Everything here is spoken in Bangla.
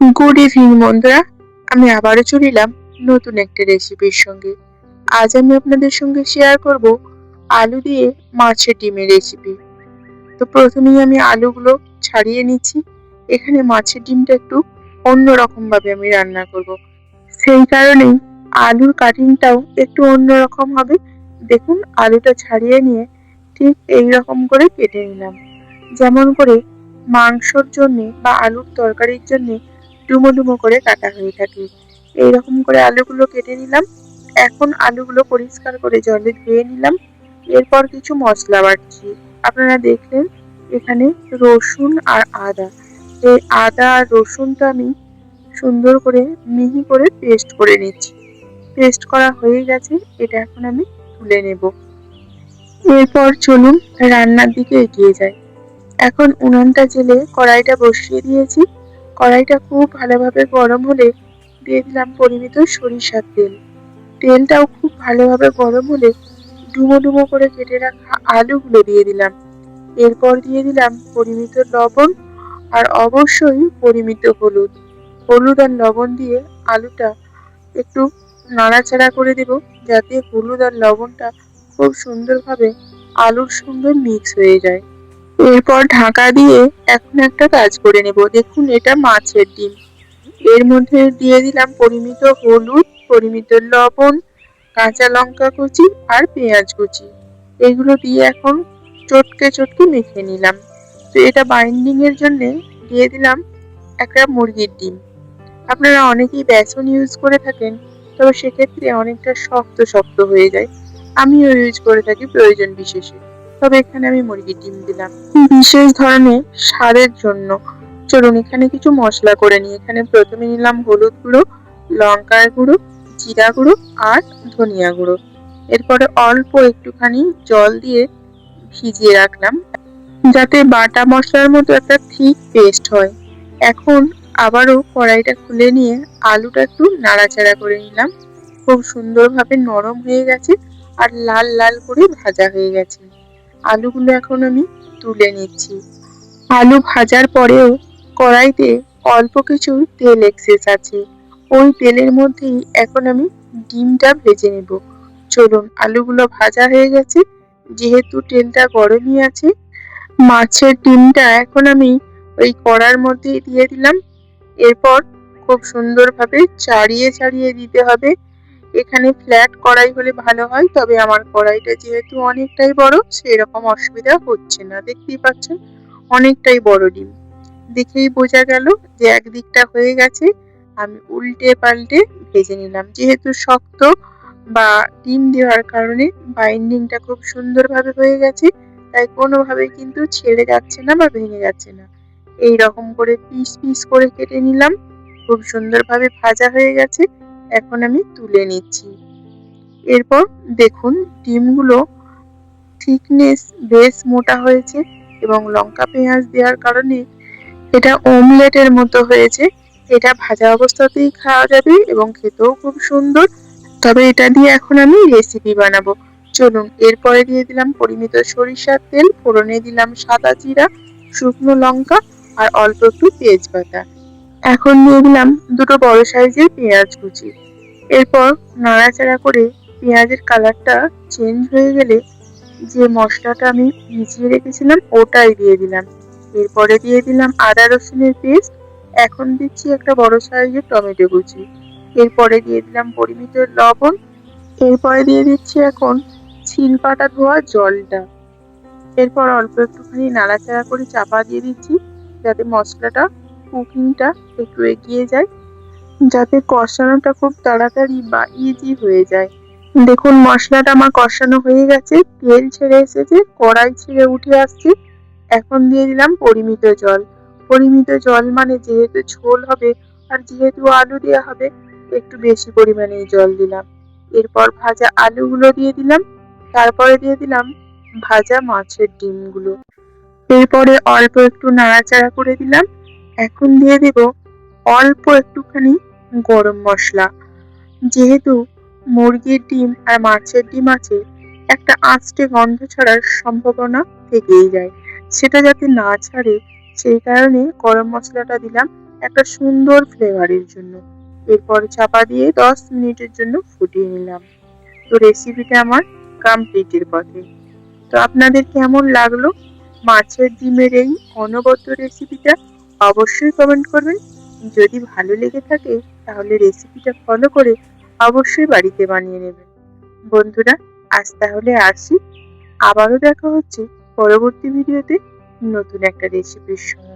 গুড ইভিনিং বন্ধুরা, আমি আবারও চলে এলাম নতুন একটা রেসিপির সঙ্গে। আজ আমি আপনাদের সঙ্গে শেয়ার করব আলু দিয়ে মাছের ডিমের রেসিপি। তো প্রথমেই আমি আলুগুলো ছাড়িয়ে নিচ্ছি। এখানে মাছের ডিমটা একটু অন্যরকম ভাবে আমি রান্না করব, সেই কারণেই আলুর কাটিংটাও একটু অন্যরকম হবে। দেখুন, আলুটা ছাড়িয়ে নিয়ে ঠিক এই রকম করে কেটে নিলাম, যেমন করে মাংসর জন্যে বা আলুর তরকারির জন্যে ডুমো ডুমো করে কাটা হয়ে থাকে। এইরকম করে আলুগুলো কেটে নিলাম। এখন আলুগুলো পরিষ্কার করে জলে ধুয়ে নিলাম। এরপর কিছু মশলা বাটছি। আপনারা দেখলেন এখানে রসুন আর আদা। এই আদা আর রসুনটা আমি সুন্দর করে মিহি করে পেস্ট করে নিচ্ছি। পেস্ট করা হয়ে গেছে, এটা এখন আমি তুলে নেব। এরপর চলুন রান্নার দিকে এগিয়ে যাই। এখন উনুনটা জেলে কড়াইটা বসিয়ে দিয়েছি। কড়াইটা খুব ভালোভাবে গরম হলে দিয়ে দিলাম পরিমিত সরিষার তেল। তেলটাও খুব ভালোভাবে গরম হলে ডুমো ডুমো করে কেটে রাখা আলুগুলো দিয়ে দিলাম। এরপর দিয়ে দিলাম পরিমিত লবণ আর অবশ্যই পরিমিত হলুদ। হলুদ আর লবণ দিয়ে আলুটা একটু নাড়াচাড়া করে দেব, যাতে হলুদ আর লবণটা খুব সুন্দরভাবে আলুর সঙ্গে মিক্স হয়ে যায়। এরপর ঢাকা দিয়ে এখন একটা কাজ করে নেব। দেখুন, এটা মাছের ডিম। এর মধ্যে দিয়ে দিলাম পরিমিত হলুদ, পরিমিত লবণ, কাঁচা লঙ্কা কুচি আর পেঁয়াজ কুচি। এগুলো দিয়ে এখন চটকে চটকে মেখে নিলাম। তো এটা বাইন্ডিং এর জন্য দিয়ে দিলাম একটা মুরগির ডিম। আপনারা অনেকেই বেসন ইউজ করে থাকেন, তবে সেক্ষেত্রে অনেকটা শক্ত শক্ত হয়ে যায়। আমিও ইউজ করে থাকি প্রয়োজন বিশেষে, তবে এখানে আমি মুরগির ডিম দিলাম বিশেষ ধরনের স্বাদের জন্য। চলুন এখানে কিছু মশলা করে নিই। এখানে প্রথমে নিলাম হলুদ গুঁড়ো, লঙ্কার গুঁড়ো, জিরা গুঁড়ো আর ধনিয়া গুঁড়ো। এরপরে অল্প একটুখানি জল দিয়ে ভিজিয়ে রাখলাম, যাতে বাটা মশলার মতো একটা থিক পেস্ট হয়। এখন আবারও কড়াইটা খুলে নিয়ে আলুটা একটু নাড়াচাড়া করে নিলাম। খুব সুন্দরভাবে নরম হয়ে গেছে আর লাল লাল করে ভাজা হয়ে গেছে। আলুগুলো এখন আমি তুলে নিচ্ছি। আলু ভাজার পরেও কড়াইতে অল্প কিছু তেল এক্সেস আছে। ওই তেলের মধ্যেই এখন আমি ডিমটা ভেজে নেব। চলুন, আলুগুলো ভাজা হয়ে গেছে, যেহেতু তেলটা গরমই আছে। মাছের ডিমটা এখন আমি ওই কড়ার মধ্যে দিয়ে দিলাম। এরপর খুব সুন্দরভাবে চাড়িয়ে চাড়িয়ে দিতে হবে। এখানে ফ্ল্যাট কড়াই হলে ভালো হয়, তবে আমার কড়াইটা যেহেতু অনেকটাই বড়, সেরকম অসুবিধা হচ্ছে না। দেখতেই পাচ্ছেন অনেকটাই বড় ডিম। দেখেই বোঝা গেল যে একদিকটা হয়ে গেছে। আমি উল্টে পাল্টে ভেজে নিলাম। যেহেতু শক্ত বা ডিম দেওয়ার কারণে বাইন্ডিংটা খুব সুন্দরভাবে হয়ে গেছে, তাই কোনোভাবে কিন্তু ছেড়ে যাচ্ছে না বা ভেঙে যাচ্ছে না। এই রকম করে পিস পিস করে কেটে নিলাম। খুব সুন্দরভাবে ভাজা হয়ে গেছে, এখন আমি তুলে নিচ্ছি। এরপর দেখুন, ডিমগুলো থিকনেস বেশ মোটা হয়েছে এবং লঙ্কা পেঁয়াজ দেওয়ার কারণে এটা অমলেটের মতো হয়েছে। এটা ভাজা অবস্থাতেই খাওয়া যাবে এবং খেতেও খুব সুন্দর। তবে এটা দিয়ে এখন আমি রেসিপি বানাবো। চলুন, এরপরে দিয়ে দিলাম পরিমিত সরিষার তেল, ফোড়নে দিলাম সাদা জিরা, শুকনো লঙ্কা আর অল্প একটু তেজপাতা। এখন দিয়ে দিলাম দুটো বড় সাইজের পেঁয়াজ কুচি। এরপর নাড়াচাড়া করে পেঁয়াজের কালারটা চেঞ্জ হয়ে গেলে যে মশলাটা আমি ভিজিয়ে রেখেছিলাম ওটাই দিয়ে দিলাম। এরপরে দিয়ে দিলাম আদা রসুনের পেস্ট। এখন দিচ্ছি একটা বড় সাইজের টমেটো কুচি। এরপরে দিয়ে দিলাম পরিমিত লবণ। এরপরে দিয়ে দিচ্ছি এখন শিলপাটা ধোয়া জলটা। এরপর অল্প একটুখানি নাড়াচাড়া করে চাপা দিয়ে দিচ্ছি, যাতে মশলাটা কুকিংটা একটু এগিয়ে যায়, যাতে কষানোটা খুব তাড়াতাড়ি বা ইজি হয়ে যায়। দেখুন, মশলাটা আমার কষানো হয়ে গেছে, তেল ছেড়ে এসেছে, কড়াই ছেড়ে উঠে আসছে। এখন দিয়ে দিলাম পরিমিত জল। পরিমিত জল মানে যেহেতু ঝোল হবে আর যেহেতু আলু দেওয়া হবে, একটু বেশি পরিমাণেই জল দিলাম। এরপর ভাজা আলুগুলো দিয়ে দিলাম, তারপরে দিয়ে দিলাম ভাজা মাছের ডিমগুলো। এরপরে অল্প একটু নাড়াচাড়া করে দিলাম। এখন দিয়ে দেব অল্প একটুখানি গরম মশলা। যেহেতু মুরগির ডিম আর মাছের ডিম আছে, একটা আঁচটে গন্ধ ছাড়ার সম্ভাবনা থেকেই যায়। সেটা যাতে না ছাড়ে, সেই কারণে গরম মশলাটা দিলাম। একটা সুন্দর ফ্লেভারের জন্য। এরপর চাপা দিয়ে 10 মিনিটের জন্য ফুটিয়ে নিলাম। তো রেসিপিটা আমার কমপ্লিটের পথে। তো আপনাদের কেমন লাগলো মাছের ডিমের এই অনবদ্য রেসিপিটা? অবশ্যই কমেন্ট করবেন। যদি ভালো লেগে থাকে তাহলে রেসিপিটা ফলো করে অবশ্যই বাড়িতে বানিয়ে নেবেন। বন্ধুরা, আজ তাহলে আসি। আবারও দেখা হচ্ছে পরবর্তী ভিডিওতে নতুন একটা রেসিপির সঙ্গে।